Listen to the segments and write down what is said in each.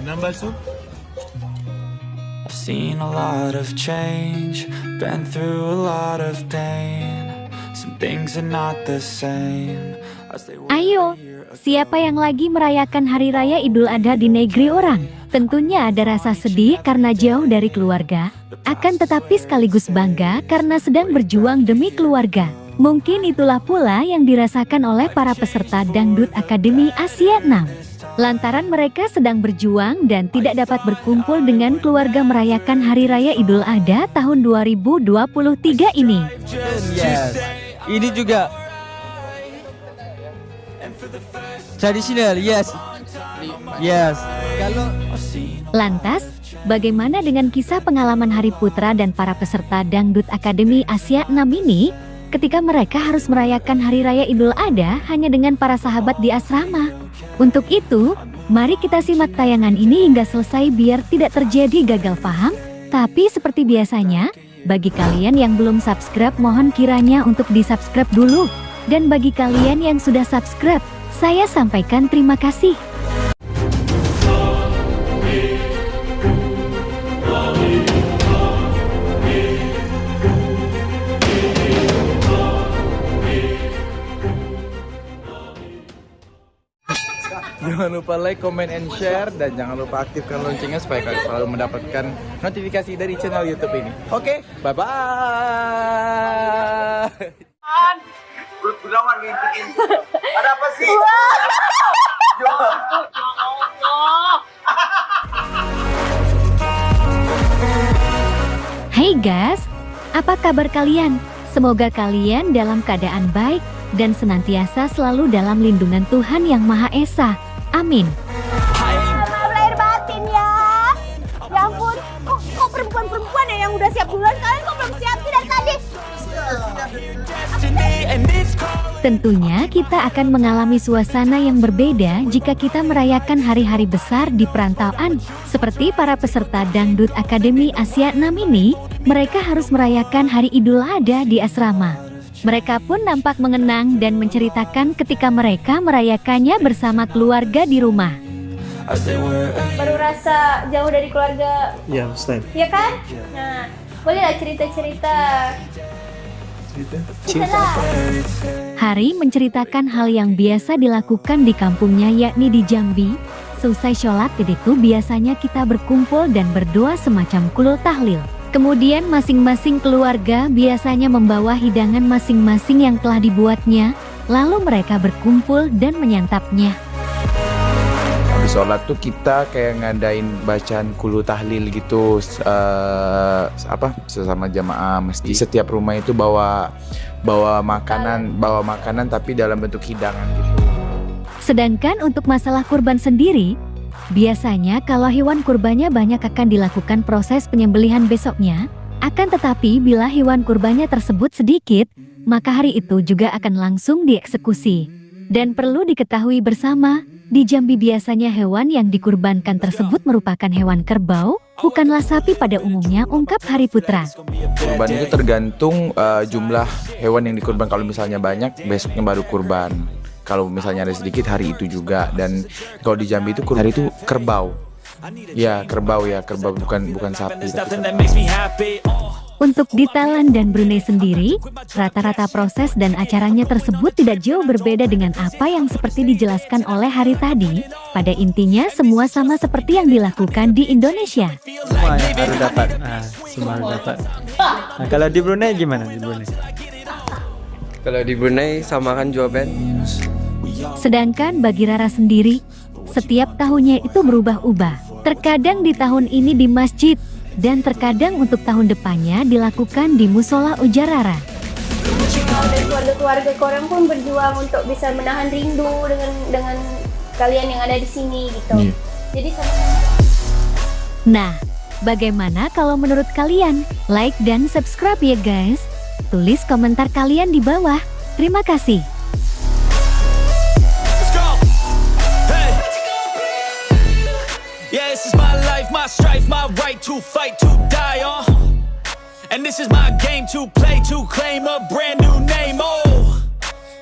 Menambah sup. I've seen a lot of change, been through a lot of pain. Some things are not the same as they were. Ayo, siapa yang lagi merayakan Hari Raya Idul Adha di negeri orang? Tentunya ada rasa sedih karena jauh dari keluarga, akan tetapi sekaligus bangga karena sedang berjuang demi keluarga. Mungkin itulah pula yang dirasakan oleh para peserta Dangdut Akademi Asia 6. Lantaran mereka sedang berjuang dan tidak dapat berkumpul dengan keluarga merayakan Hari Raya Idul Adha tahun 2023 ini. Yes. Ini juga tradisional, yes. Yes. Kalau Lantas, bagaimana dengan kisah pengalaman Hari Putra dan para peserta Dangdut Akademi Asia 6 ini ketika mereka harus merayakan Hari Raya Idul Adha hanya dengan para sahabat di asrama? Untuk itu, mari kita simak tayangan ini hingga selesai biar tidak terjadi gagal paham. Tapi seperti biasanya, bagi kalian yang belum subscribe mohon kiranya untuk di-subscribe dulu. Dan bagi kalian yang sudah subscribe, saya sampaikan terima kasih. Jangan lupa like, comment, and share. Dan jangan lupa aktifkan loncengnya supaya kalian selalu mendapatkan notifikasi dari channel YouTube ini. Oke, bye-bye. Gunawan ada apa sih? Hai guys, apa kabar kalian? Semoga kalian dalam keadaan baik dan senantiasa selalu dalam lindungan Tuhan Yang Maha Esa. Amin. Maaf lahir batin ya. Ya ampun, kok perempuan-perempuan ya yang udah siap duluan, kalian kok belum siap sih dari tadi? Tentunya kita akan mengalami suasana yang berbeda jika kita merayakan hari-hari besar di perantauan. Seperti para peserta Dangdut Akademi Asia 6 ini, mereka harus merayakan Hari Idul Adha di asrama. Mereka pun nampak mengenang dan menceritakan ketika mereka merayakannya bersama keluarga di rumah. Baru rasa jauh dari keluarga. Ya, Ustaz. Ya kan? Nah, bolehlah cerita-cerita. Cerita. Hari menceritakan hal yang biasa dilakukan di kampungnya yakni di Jambi. Selesai sholat id itu biasanya kita berkumpul dan berdoa semacam qulul tahlil. Kemudian masing-masing keluarga biasanya membawa hidangan masing-masing yang telah dibuatnya, lalu mereka berkumpul dan menyantapnya. Habis sholat tuh kita kayak ngadain bacaan qulul tahlil gitu, sesama jamaah masjid. Setiap rumah itu bawa makanan tapi dalam bentuk hidangan gitu. Sedangkan untuk masalah kurban sendiri, biasanya kalau hewan kurbannya banyak akan dilakukan proses penyembelihan besoknya. Akan tetapi bila hewan kurbannya tersebut sedikit, maka hari itu juga akan langsung dieksekusi. Dan perlu diketahui bersama, di Jambi biasanya hewan yang dikurbankan tersebut merupakan hewan kerbau, bukanlah sapi pada umumnya, ungkap Hari Putra. Kurban itu tergantung jumlah hewan yang dikurban. Kalau misalnya banyak, besoknya baru kurban. Kalau misalnya ada sedikit, hari itu juga. Dan kalau di Jambi itu hari itu kerbau. Ya, kerbau bukan sapi. Untuk di Thailand dan Brunei sendiri, rata-rata proses dan acaranya tersebut tidak jauh berbeda dengan apa yang seperti dijelaskan oleh Hari tadi. Pada intinya semua sama seperti yang dilakukan di Indonesia. semua harus dapat. Semua harus dapat. Nah, kalau di Brunei gimana di Brunei? Kalau di Brunei samakan jawaban. Sedangkan bagi Rara sendiri, setiap tahunnya itu berubah-ubah. Terkadang di tahun ini di masjid, dan terkadang untuk tahun depannya dilakukan di musola, ujar Rara. Dan keluarga-keluarga korang pun berjuang untuk bisa menahan rindu dengan kalian yang ada di sini gitu. Jadi Nah, bagaimana kalau menurut kalian? Like dan subscribe ya guys. Tulis komentar kalian di bawah. Terima kasih. Yeah, this is my life, my strife, my right to fight, to die on. And this is my game to play, to claim a brand new name, oh.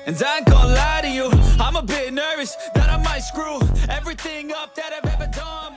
And I ain't gonna lie to you, I'm a bit nervous that I might screw everything up that I've ever done.